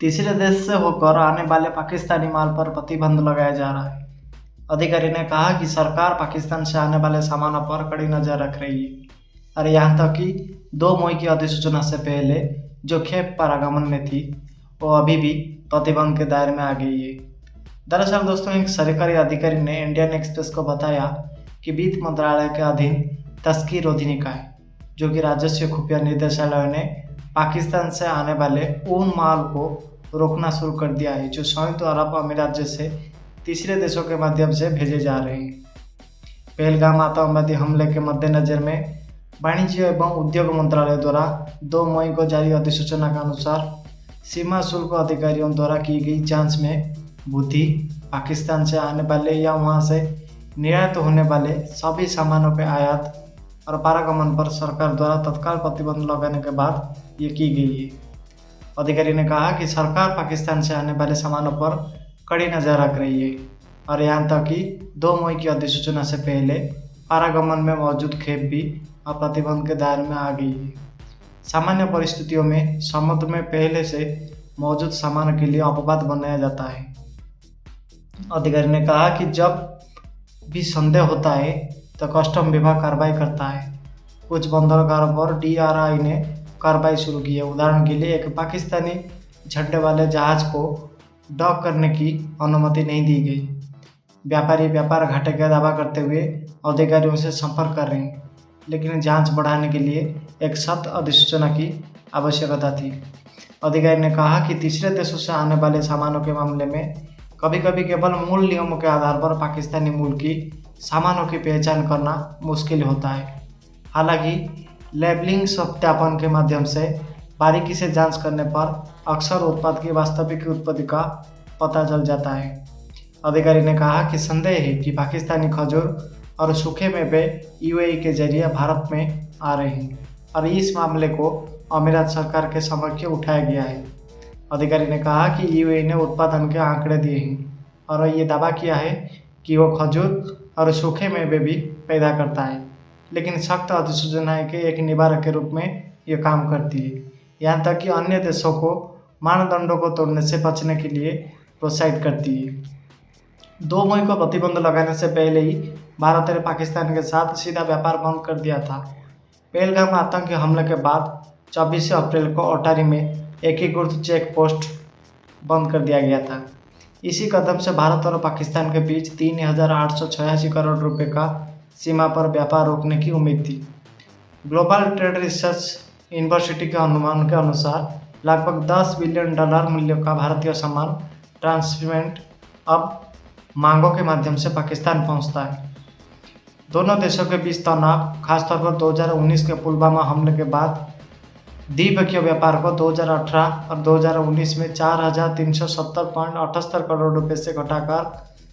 तीसरे देश से होकर आने वाले पाकिस्तानी माल पर प्रतिबंध लगाया जा रहा है। अधिकारी ने कहा कि सरकार पाकिस्तान से आने वाले सामानों पर कड़ी नजर रख रही है और यहाँ तक कि 2 मई की अधिसूचना से पहले जो खेप पारागमन में थी वो अभी भी प्रतिबंध के दायरे में आ गई है। दरअसल दोस्तों, एक सरकारी अधिकारी ने इंडियन एक्सप्रेस को बताया कि वित्त मंत्रालय के अधीन तस्कीर निकाय जो कि राजस्व खुफिया निदेशालय ने पाकिस्तान से आने वाले उन माल को रोकना शुरू कर दिया है जो संयुक्त अरब अमीरात जैसे तीसरे देशों के माध्यम से भेजे जा रहे हैं। पहलगाम आतंकवादी हमले के मद्देनजर में वाणिज्य एवं उद्योग मंत्रालय द्वारा 2 मई को जारी अधिसूचना के अनुसार सीमा शुल्क अधिकारियों द्वारा की गई जांच में भूति पाकिस्तान से आने वाले या वहां से निर्यात होने वाले सभी सामानों के आयात और पारागमन पर सरकार द्वारा तत्काल प्रतिबंध लगाने के बाद ये की गई है। अधिकारी ने कहा कि सरकार पाकिस्तान से आने वाले सामानों पर कड़ी नज़र रख रही है और यहाँ तक कि 2 मई की अधिसूचना से पहले पारागमन में मौजूद खेप भी अब प्रतिबंध के दायरे में आ गई है। सामान्य परिस्थितियों में समुद्र में पहले से मौजूद सामान के लिए अपवाद बनाया जाता है। अधिकारी ने कहा कि जब भी संदेह होता है तो कस्टम विभाग कार्रवाई करता है। कुछ बंदरगाहों पर DRI ने कार्रवाई शुरू की है। उदाहरण के लिए एक पाकिस्तानी झंडे वाले जहाज को डॉक करने की अनुमति नहीं दी गई। व्यापारी व्यापार घाटे का दावा करते हुए अधिकारियों से संपर्क कर रहे हैं, लेकिन जांच बढ़ाने के लिए एक सख्त अधिसूचना की आवश्यकता थी। अधिकारी ने कहा कि तीसरे देशों से आने वाले सामानों के मामले में कभी कभी केवल मूल नियमों के आधार पर पाकिस्तानी मूल की सामानों की पहचान करना मुश्किल होता है। हालांकि लेबलिंग सत्यापन के माध्यम से बारीकी से जांच करने पर अक्सर उत्पाद की वास्तविक उत्पत्ति का पता चल जाता है। अधिकारी ने कहा कि संदेह है कि पाकिस्तानी खजूर और सूखे मेवे UAE के जरिए भारत में आ रहे हैं और इस मामले को अमीरात सरकार के समक्ष उठाया गया है। अधिकारी ने कहा कि UAE ने उत्पादन के आंकड़े दिए हैं और ये दावा किया है कि वो खजूर और सूखे मेवे भी पैदा करता है, लेकिन सख्त अधिसूचना के एक निवारक के रूप में ये काम करती है। यहाँ तक कि अन्य देशों को मानदंडों को तोड़ने से बचने के लिए प्रोत्साहित करती है। 2 मई को प्रतिबंध लगाने से पहले ही भारत ने पाकिस्तान के साथ सीधा व्यापार बंद कर दिया था। पहलगाम आतंकी हमले के बाद 24 अप्रैल को अटारी में एकीकृत चेक पोस्ट बंद कर दिया गया था। इसी कदम से भारत और पाकिस्तान के बीच 3,886 करोड़ रुपए का सीमा पर व्यापार रोकने की उम्मीद थी। ग्लोबल ट्रेड रिसर्च यूनिवर्सिटी के अनुमान के अनुसार लगभग $10 बिलियन मूल्य का भारतीय सामान ट्रांसशिपमेंट अब मांगों के माध्यम से पाकिस्तान पहुंचता है। दोनों देशों के बीच तनाव खासतौर पर 2019 के पुलवामा हमले के बाद द्विपक्षीय व्यापार को 2018 और 2019 में 4,370.78 करोड़ रुपए से घटाकर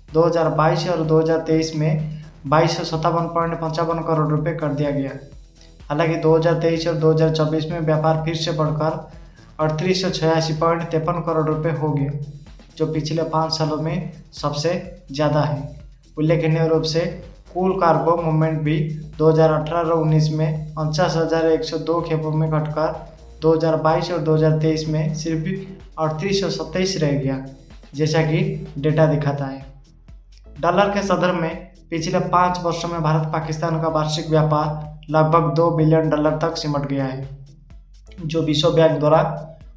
2022 और 2023 में 2,257.55 करोड़ रुपए कर दिया गया। हालांकि 2023 और 2024 में व्यापार फिर से बढ़कर 3886.53 करोड़ रुपए हो गया, जो पिछले 5 सालों में सबसे ज़्यादा है। उल्लेखनीय रूप से कुल कार्गो मूवमेंट भी 2018 और 19 में 49,102 खेपों में घटकर 2022 और 2023 में सिर्फ 3827 रह गया, जैसा कि डेटा दिखाता है। डॉलर के संदर्भ में पिछले 5 वर्षों में भारत पाकिस्तान का वार्षिक व्यापार लगभग $2 बिलियन तक सिमट गया है, जो विश्व बैंक द्वारा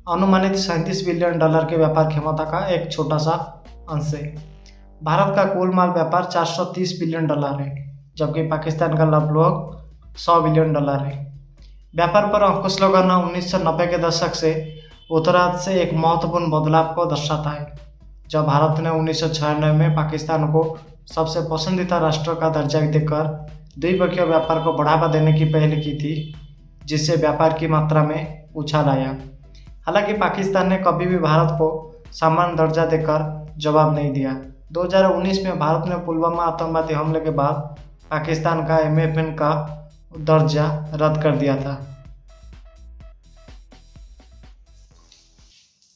अनुमानित $37 बिलियन के व्यापार क्षमता का एक छोटा सा अंश है। भारत का कुल माल व्यापार $430 बिलियन है, जबकि पाकिस्तान का लगभग $100 बिलियन है। व्यापार पर अंकुश लगाना 1990 के दशक से उत्तरार्ध से एक महत्वपूर्ण बदलाव को दर्शाता है, जब भारत ने 1996 में पाकिस्तान को सबसे पसंदीदा राष्ट्र का दर्जा देकर द्विपक्षीय व्यापार को बढ़ावा देने की पहल की थी, जिससे व्यापार की मात्रा में उछाल आया। हालांकि पाकिस्तान ने कभी भी भारत को समान दर्जा देकर जवाब नहीं दिया। 2019 में भारत ने पुलवामा आतंकवादी हमले के बाद पाकिस्तान का MFN का दर्जा रद्द कर दिया था।